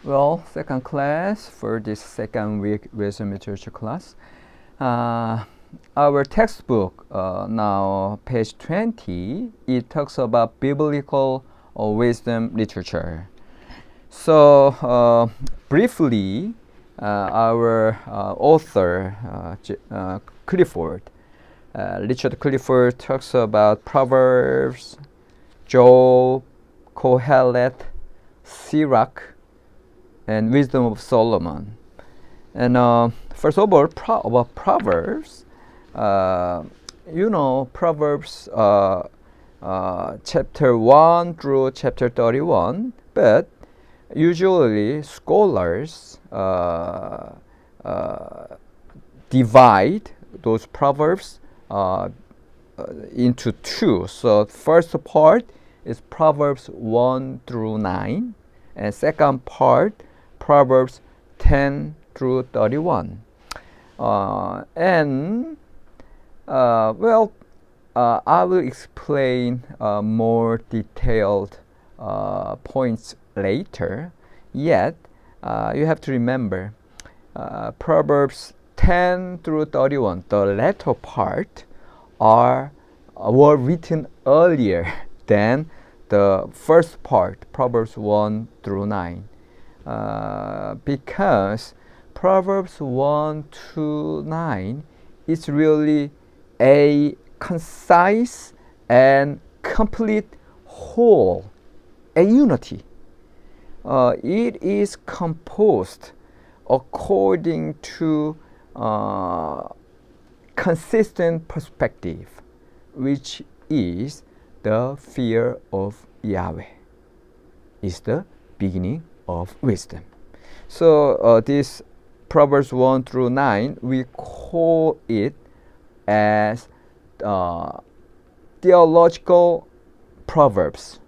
Well, second class for this second week wisdom literature class. Our textbook now page 20, it talks about biblical wisdom literature. So briefly, our author Richard Clifford talks about Proverbs, Job, Kohelet, Sirach, and Wisdom of Solomon. And first of all, about Proverbs, Proverbs chapter 1 through chapter 31, but usually scholars divide those Proverbs into two. So first part is Proverbs 1 through 9, and second part Proverbs 10 through 31. I will explain more detailed points later. Yet, you have to remember Proverbs 10 through 31, the latter part, were written earlier than the first part, Proverbs 1 through 9. Because Proverbs 1 to 9 is really a concise and complete whole, a unity. It is composed according to consistent perspective, which is the fear of Yahweh, is the beginning of wisdom. So this Proverbs 1 through 9, we call it as theological proverbs.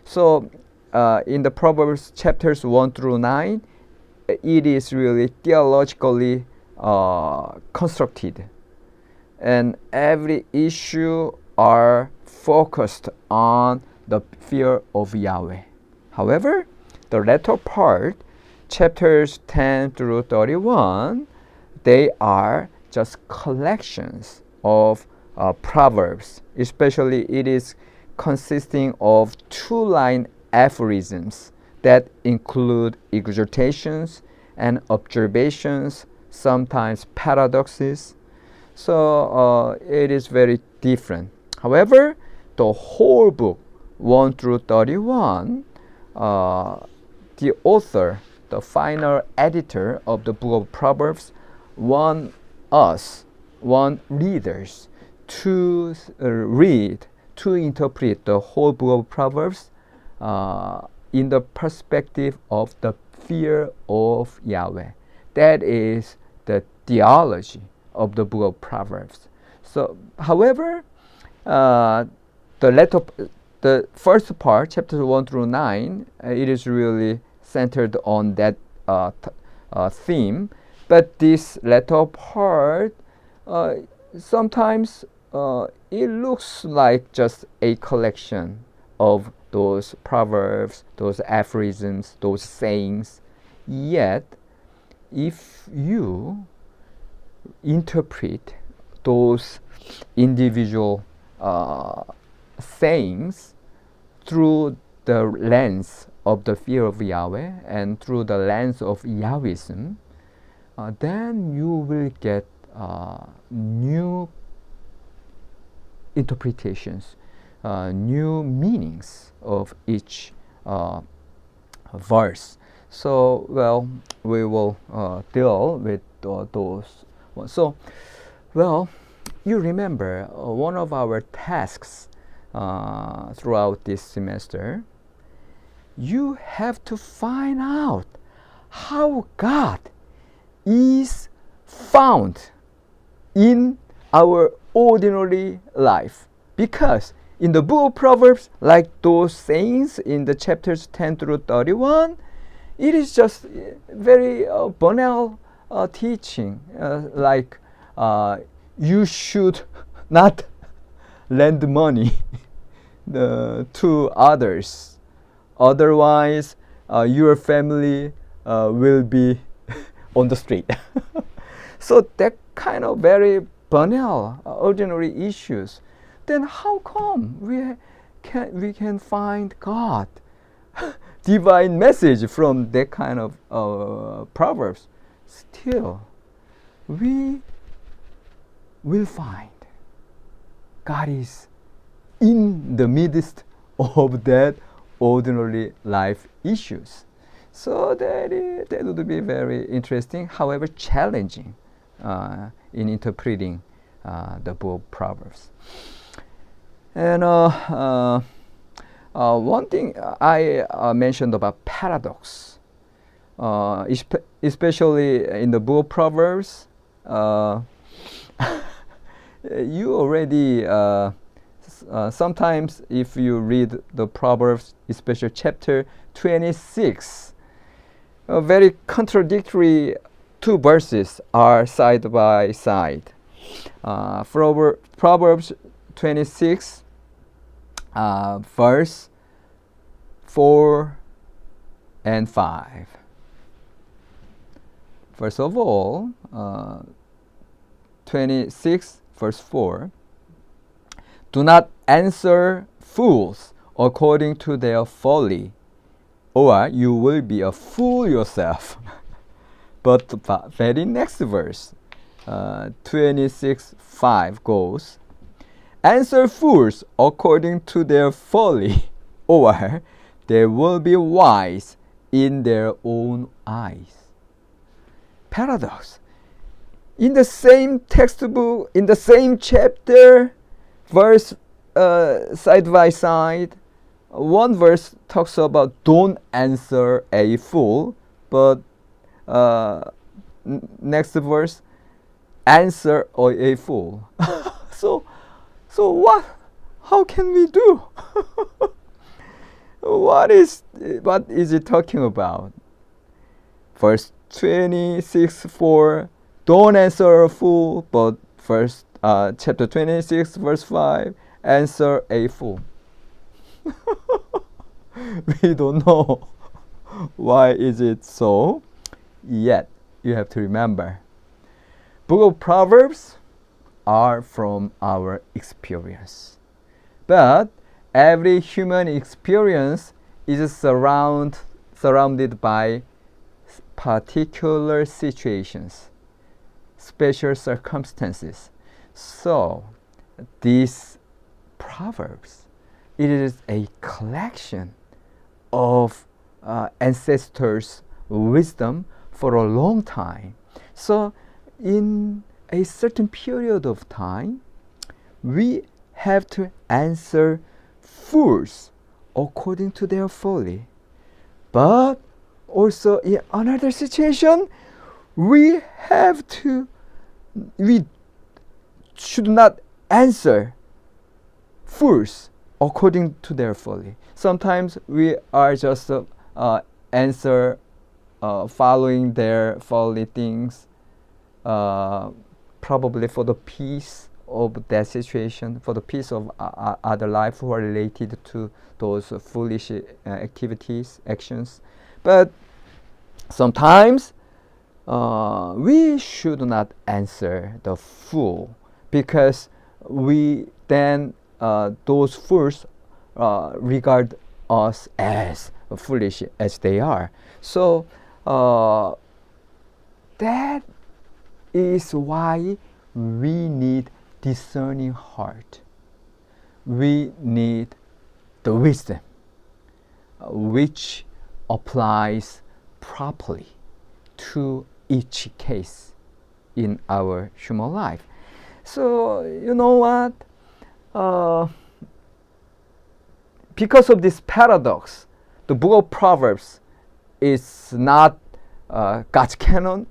So in the Proverbs chapters 1 through 9, it is really theologically constructed, and every issue are focused on the fear of Yahweh. However, the latter part, chapters 10 through 31, they are just collections of proverbs. Especially it is consisting of two-line aphorisms that include exhortations and observations, sometimes paradoxes. So it is very different. However, the whole book, 1 through 31, the author, the final editor of the book of Proverbs, want readers to read, to interpret the whole book of Proverbs in the perspective of the fear of Yahweh. That is the theology of the book of Proverbs. So, however, the first part, chapters 1 through 9, it is really centered on that theme. But this latter part, sometimes it looks like just a collection of those proverbs, those aphorisms, those sayings. Yet, if you interpret those individual sayings through the lens of the fear of Yahweh and through the lens of Yahwism, then you will get new interpretations, new meanings of each verse. So, we will deal with those ones. So, you remember one of our tasks throughout this semester, you have to find out how God is found in our ordinary life. Because in the book of Proverbs, like those sayings in the chapters 10 through 31, it is just very banal teaching, like you should not lend money to others. Otherwise, your family will be on the street. So that kind of very banal, ordinary issues. Then how come we can find God, divine message from that kind of proverbs? Still, we will find God is in the midst of that ordinary life issues. So that would be very interesting, however challenging in interpreting the book of Proverbs. And one thing I mentioned about paradox, especially in the book of Proverbs, you already sometimes if you read the Proverbs, especially chapter 26, very contradictory two verses are side by side. Proverbs 26, verse 4 and 5. First of all, 26 verse 4, do not answer fools according to their folly, or you will be a fool yourself. But the very next verse, 26:5 goes, answer fools according to their folly, or they will be wise in their own eyes. Paradox. In the same textbook, in the same chapter, verse side by side, one verse talks about don't answer a fool, but next verse, answer a fool. So what? How can we do? What is it talking about? Verse 26:4. Don't answer a fool, but chapter 26, verse 5, answer a fool. We don't know why is it so. Yet, you have to remember, book of Proverbs are from our experience. But every human experience is surrounded by particular situations, special circumstances. So these proverbs, it is a collection of ancestors' wisdom for a long time. So in a certain period of time, we have to answer fools according to their folly. But also in another situation, we should not answer fools according to their folly. Sometimes we are just answer following their folly things, probably for the peace of that situation, for the peace of other life who are related to those foolish activities, actions. But sometimes we should not answer the fool, because we then those fools regard us as foolish as they are. So that is why we need discerning heart. We need the wisdom which applies properly to each case in our human life. So you know what? Because of this paradox, the book of Proverbs is not God's canon.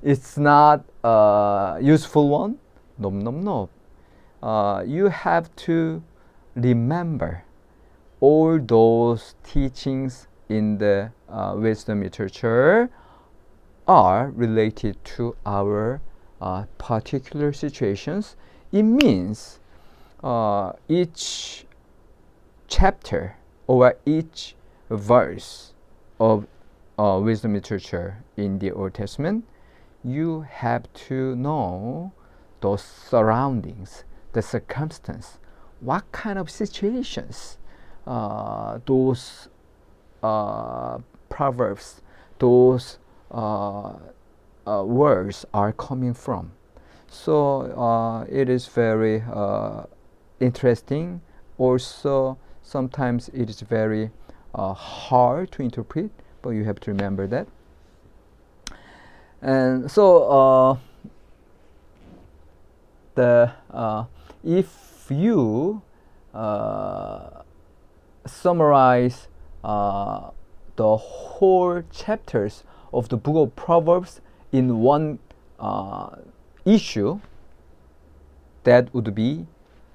It's not a useful one. No. You have to remember all those teachings in the wisdom literature are related to our particular situations. It means each chapter or each verse of wisdom literature in the Old Testament, you have to know those surroundings, the circumstance, what kind of situations those proverbs, those words are coming from. So it is very interesting. Also, sometimes it is very hard to interpret, but you have to remember that. And so if you summarize the whole chapters of the book of Proverbs in one issue, that would be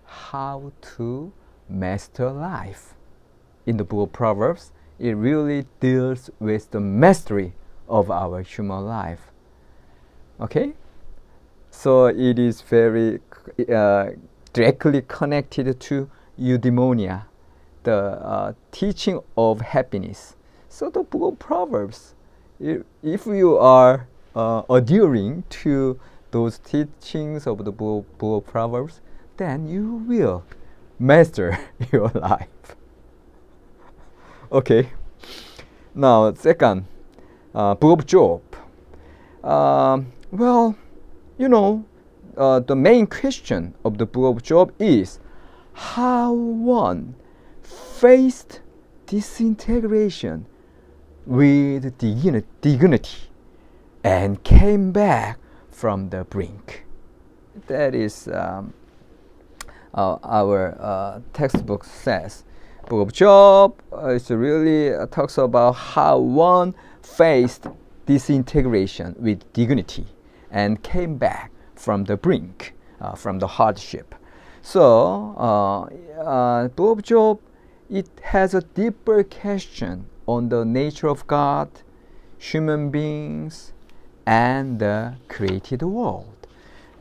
how to master life. In the book of Proverbs, it really deals with the mastery of our human life. Okay? So it is very directly connected to eudaimonia, the teaching of happiness. So the book of Proverbs, if you are adhering to those teachings of the book of Proverbs, then you will master your life. Okay. Now, second, book of Job. Well, you know, the main question of the book of Job is how one faced disintegration with dignity and came back from the brink. That is our textbook says. Book of Job is really talks about how one faced disintegration with dignity and came back from the brink, from the hardship. So, Book of Job, it has a deeper question on the nature of God, human beings, and the created world.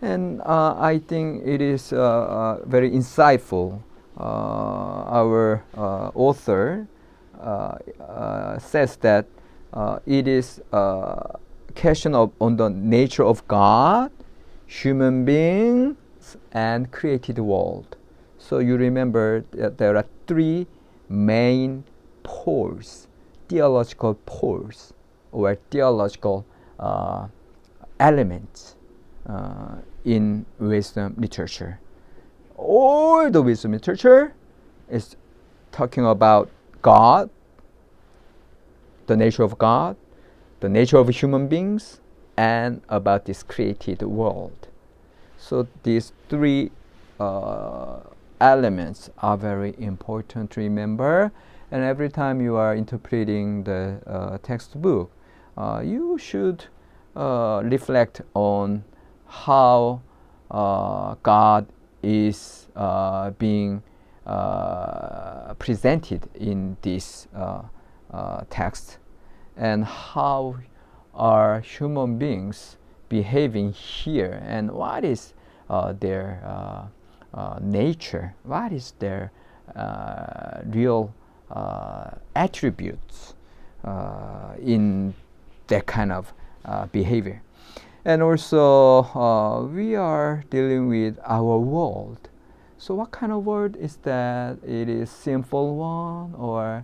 And I think it is very insightful. Our author says that it is a question on the nature of God, human beings, and created world. So you remember that there are three main poles, theological poles, or theological elements in wisdom literature. All the wisdom literature is talking about God, the nature of God, the nature of human beings, and about this created world. So these three elements are very important to remember. And every time you are interpreting the textbook, you should reflect on how God is being presented in this text, and how are human beings behaving here, and what is their nature, what is their real attributes in that kind of behavior. And also we are dealing with our world. So what kind of world is that? It is sinful one, or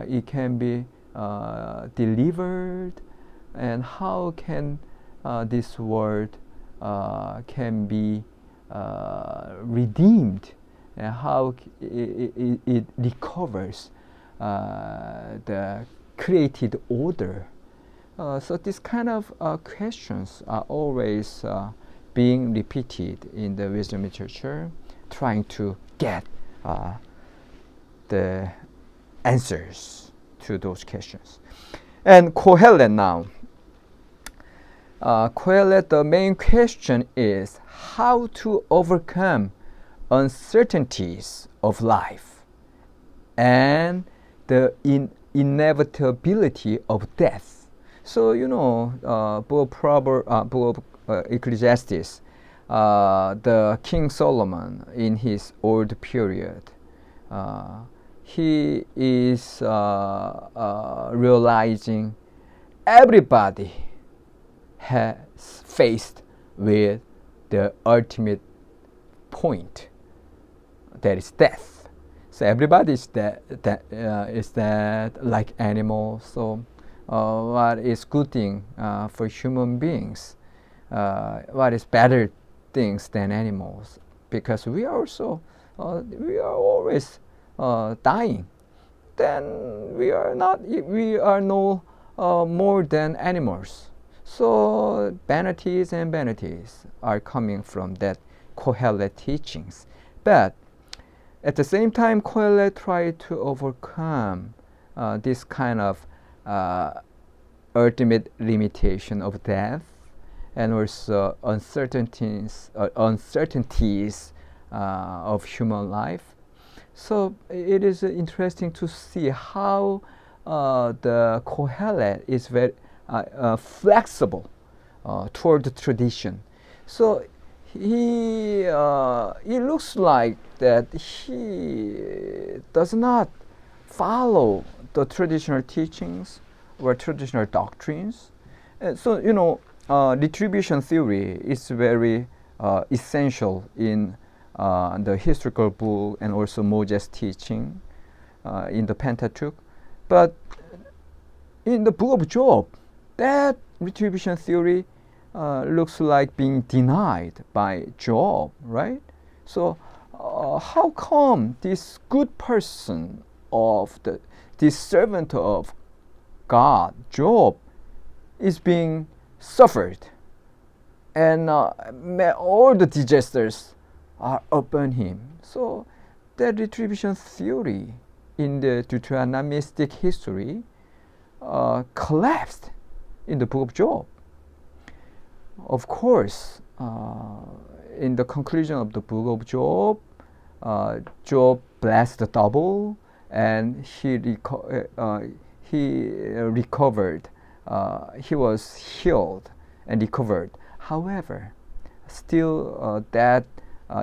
it can be delivered, and how can this world can be redeemed, and how it recovers the created order. So these kind of questions are always being repeated in the wisdom literature, trying to get the answers to those questions. And Kohelet now. Kohelet, the main question is how to overcome uncertainties of life and the inevitability of death. So you know, book of Ecclesiastes, the King Solomon in his old period, he is realizing everybody has faced with the ultimate point, that is death. So everybody is that like animals. So what is good thing for human beings? What is better things than animals? Because we are also we are always dying. Then we are not. We are no more than animals. So vanities and vanities are coming from that Kohelet teachings. But at the same time, Kohelet tried to overcome this kind of ultimate limitation of death, and also uncertainties of human life. So it is interesting to see how the Kohelet is very flexible toward the tradition. So it looks like that he does not follow the traditional teachings or traditional doctrines. So retribution theory is very essential in the historical book and also Moses' teaching in the Pentateuch. But in the book of Job, that retribution theory looks like being denied by Job, right? So how come this good person of this servant of God, Job, is being suffered, and all the disasters are upon him? So that retribution theory in the Deuteronomistic history collapsed in the book of Job. Of course, in the conclusion of the book of Job, Job blessed double, and he recovered. He was healed and recovered. However, still that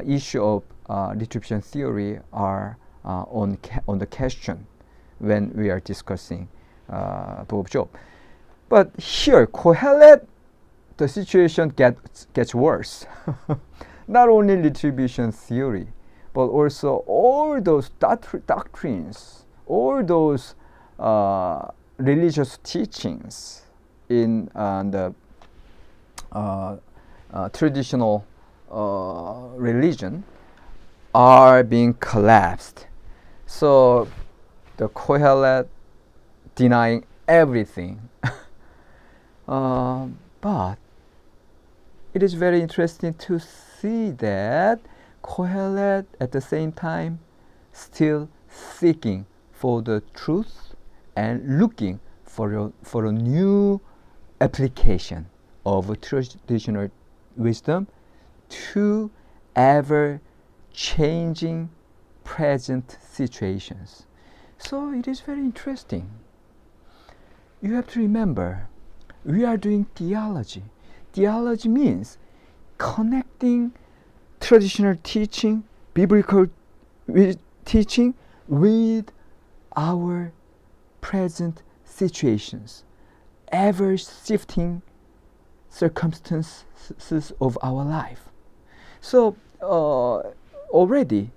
issue of retribution theory are on the question when we are discussing book of Job. But here, Kohelet, the situation gets worse. Not only retribution theory, but also all those doctrines, all those religious teachings in the traditional religion are being collapsed. So the Kohelet denying everything. But it is very interesting to see that Kohelet at the same time still seeking for the truth and looking for a new application of traditional wisdom to ever changing present situations. So it is very interesting. You have to remember, we are doing theology. Theology means connecting traditional teaching, biblical teaching, with our present situations, ever shifting circumstances of our life. So already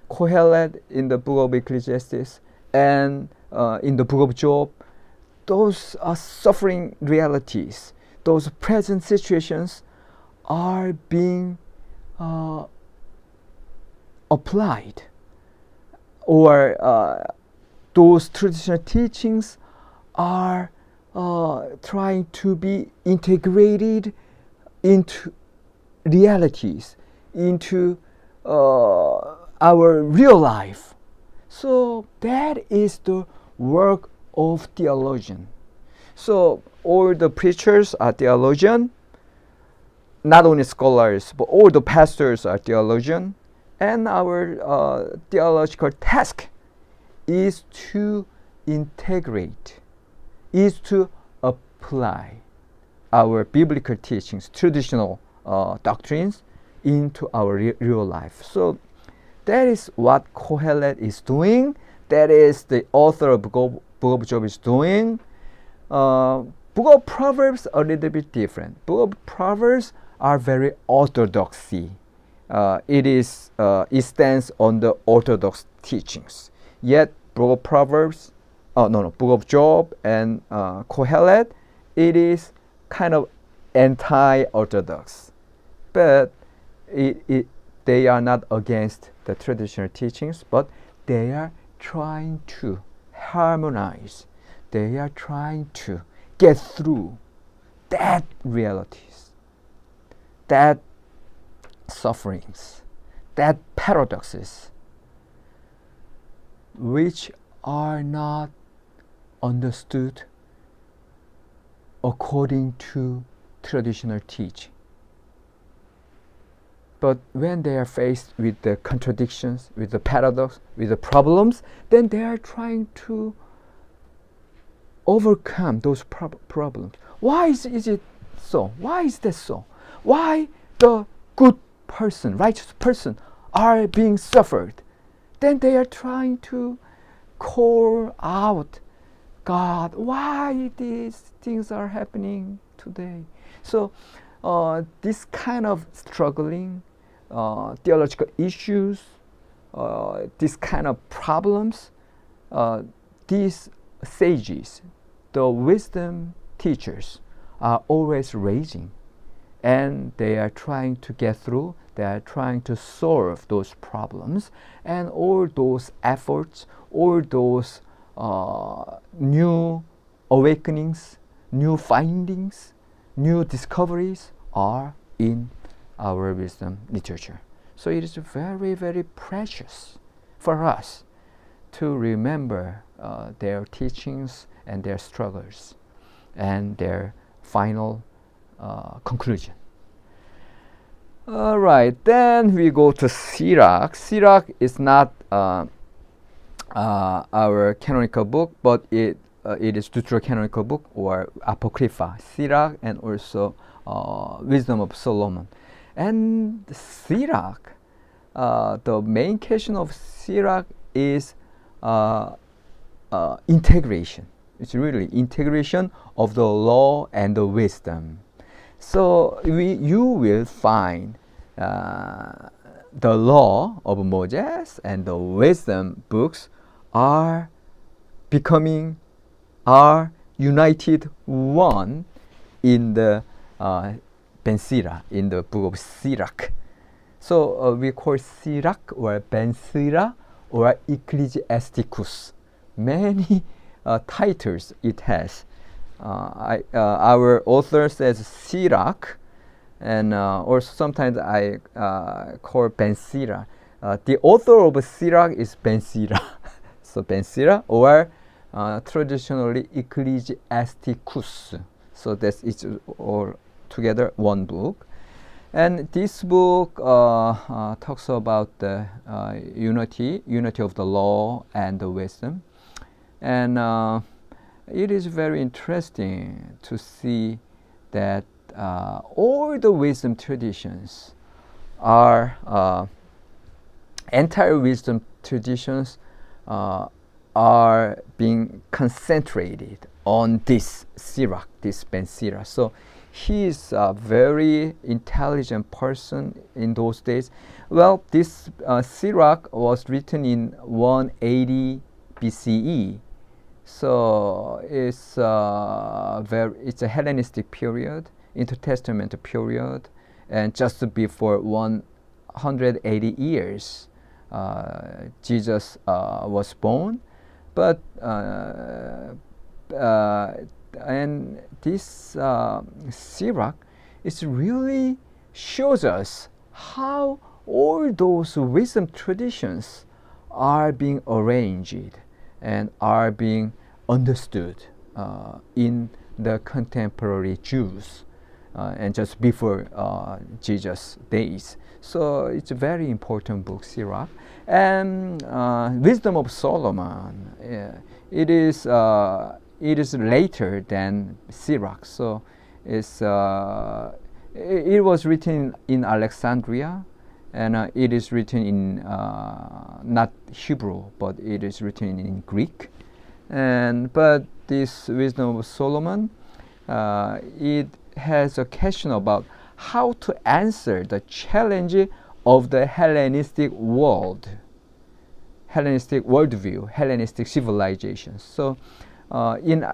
Kohelet in the book of Ecclesiastes and in the book of Job, those are suffering realities. Those present situations are being applied, or those traditional teachings are trying to be integrated into realities, into our real life. So that is the work of theologian. So all the preachers are theologian, not only scholars, but all the pastors are theologian. And our theological task is to integrate, is to apply our biblical teachings, traditional doctrines into our real life. So that is what Kohelet is doing. That is the author of Book of Job is doing. Book of Proverbs a little bit different. Book of Proverbs are very orthodoxy. It stands on the orthodox teachings. Yet Book of Proverbs, Book of Job and Kohelet, it is kind of anti-orthodox, but they are not against the traditional teachings, but they are trying to harmonize. They are trying to get through that realities, that sufferings, that paradoxes, which are not understood according to traditional teaching. But when they are faced with the contradictions, with the paradox, with the problems, then they are trying to overcome those problems. Why is it so? Why is that so? Why the good person, righteous person, are being suffered? Then they are trying to call out, God, why these things are happening today? So this kind of struggling theological issues, this kind of problems, these sages, the wisdom teachers, are always raising, and they are trying to get through. They are trying to solve those problems, and all those efforts, all those new awakenings, new findings, new discoveries are in our wisdom literature. So it is very, very precious for us to remember their teachings and their struggles and their final conclusion. All right, then we go to Sirach. Sirach is not our canonical book, but it is deuterocanonical book or apocrypha. Sirach and also Wisdom of Solomon. And Sirach, the main question of Sirach is integration. It's really integration of the law and the wisdom. So you will find the law of Moses and the wisdom books are united one in the Ben Sira, in the book of Sirach. So we call Sirach or Ben Sira or Ecclesiasticus. Many titles it has. Our author says Sirach, and or sometimes I call Ben Sira. The author of Sirach is Ben Sira. So Ben Sira or traditionally Ecclesiasticus. So that's it's all together one book. And this book talks about the unity of the law and the wisdom. And it is very interesting to see that all the wisdom traditions are entire wisdom traditions are being concentrated on this Sirach, this Ben Sira. So he is a very intelligent person in those days. Well, this Sirach was written in 180 BCE. So it's a Hellenistic period, intertestamental period, and just before 180 years, Jesus was born. But and this Sirach is really shows us how all those wisdom traditions are being arranged and are being understood in the contemporary Jews and just before Jesus' days. So it's a very important book, Sirach. And Wisdom of Solomon, it is later than Sirach. So it was written in Alexandria, and it is written in not Hebrew, but it is written in Greek. But this wisdom of Solomon, it has a question about how to answer the challenge of the Hellenistic world, Hellenistic worldview, Hellenistic civilization. So, in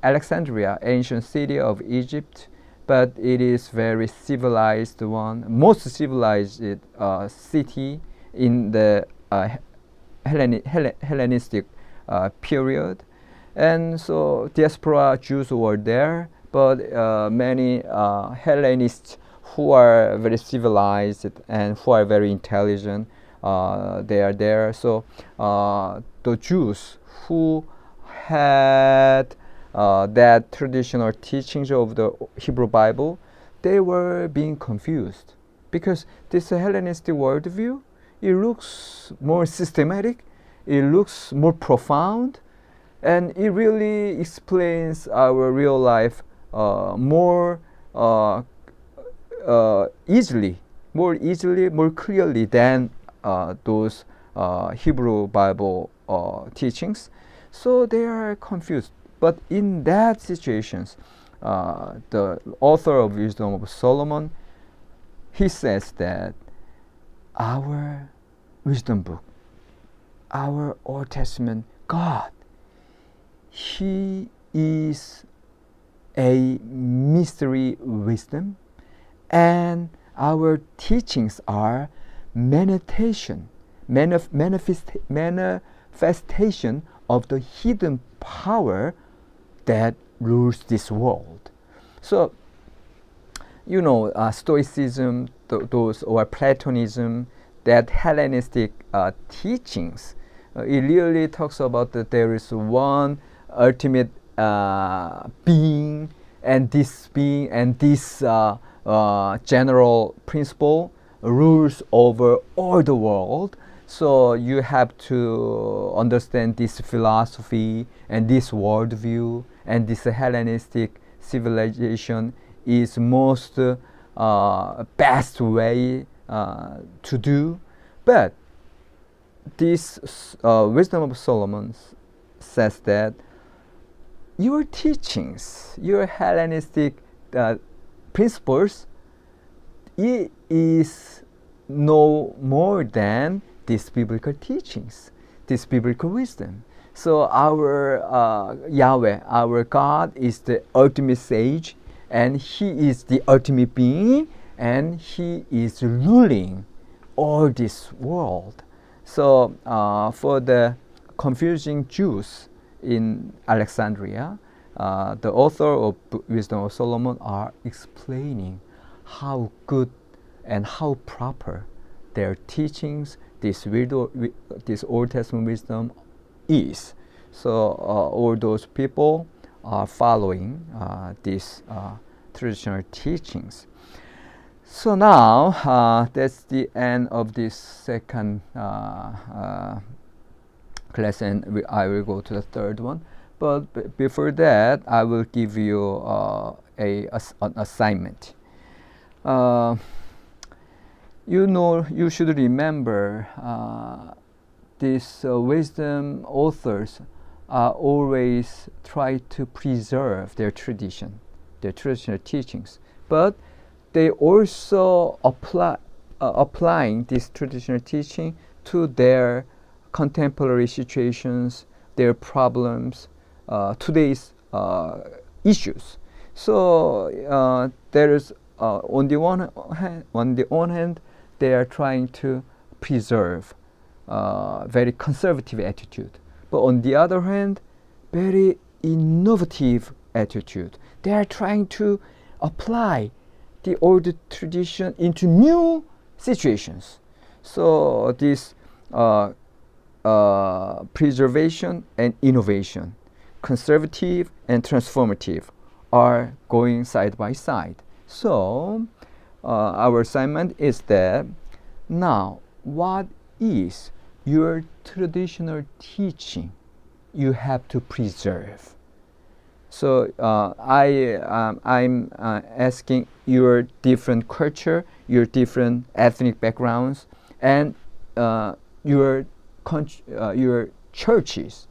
Alexandria, ancient city of Egypt, but it is very civilized one, most civilized city in the Hellenistic period, and so diaspora Jews were there, but many Hellenists who are very civilized and who are very intelligent, they are there. So the Jews who had that traditional teachings of the Hebrew Bible, they were being confused because this Hellenistic worldview, it looks more systematic, it looks more profound, and it really explains our real life more easily, more clearly than those Hebrew Bible teachings. So they are confused. But in that situations, the author of Wisdom of Solomon, he says that our wisdom book, our Old Testament God, He is a mystery wisdom, and our teachings are manifestation of the hidden power that rules this world. So, Stoicism, those or Platonism, that Hellenistic teachings, it really talks about that there is one ultimate being, and this general principle rules over all the world. So you have to understand this philosophy and this worldview, and this Hellenistic civilization is most best way to do. But this Wisdom of Solomon says that your teachings, your Hellenistic principles, it is no more than these biblical teachings, this biblical wisdom. So our Yahweh, our God, is the ultimate sage, and He is the ultimate being, and He is ruling all this world. So for the confusing Jews in Alexandria, the author of Wisdom of Solomon are explaining how good and how proper their teachings, this Old Testament wisdom is. So all those people are following these traditional teachings. So now that's the end of this second class, and I will go to the third one. But before that, I will give you an assignment. You should remember these wisdom authors always try to preserve their tradition, their traditional teachings, but they also applying this traditional teaching to their contemporary situations, their problems, today's issues. So there is on the one hand, they are trying to preserve very conservative attitude, but on the other hand, very innovative attitude. They are trying to apply the old tradition into new situations. So this preservation and innovation, conservative and transformative, are going side by side. So our assignment is that now what is your traditional teaching you have to preserve? So I'm asking your different culture, your different ethnic backgrounds, and your churches,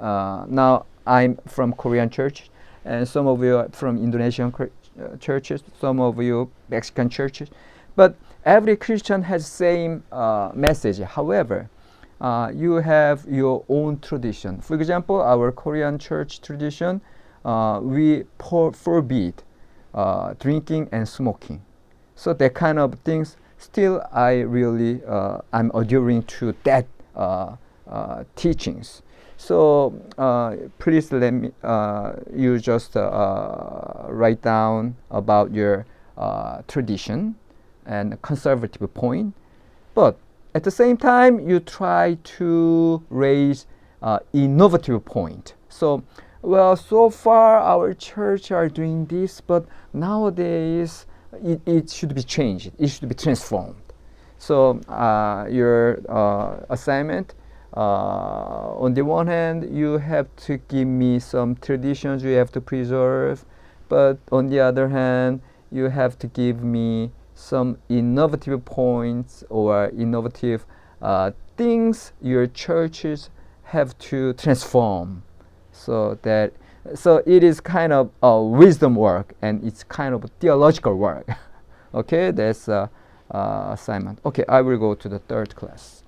now I'm from Korean church, and some of you are from Indonesian churches, some of you Mexican churches, but every Christian has same message. However, you have your own tradition. For example, our Korean church tradition, we forbid drinking and smoking. So that kind of things, still I really I'm adhering to that teachings. So please let me you just write down about your tradition and conservative point, but at the same time you try to raise innovative point. So well, so far our church are doing this, but nowadays it should be changed, it should be transformed. So your assignment, on the one hand, you have to give me some traditions you have to preserve, but on the other hand, you have to give me some innovative points or innovative things your churches have to transform. So it is kind of a wisdom work, and it's kind of a theological work. Okay, that's assignment. Okay, I will go to the third class.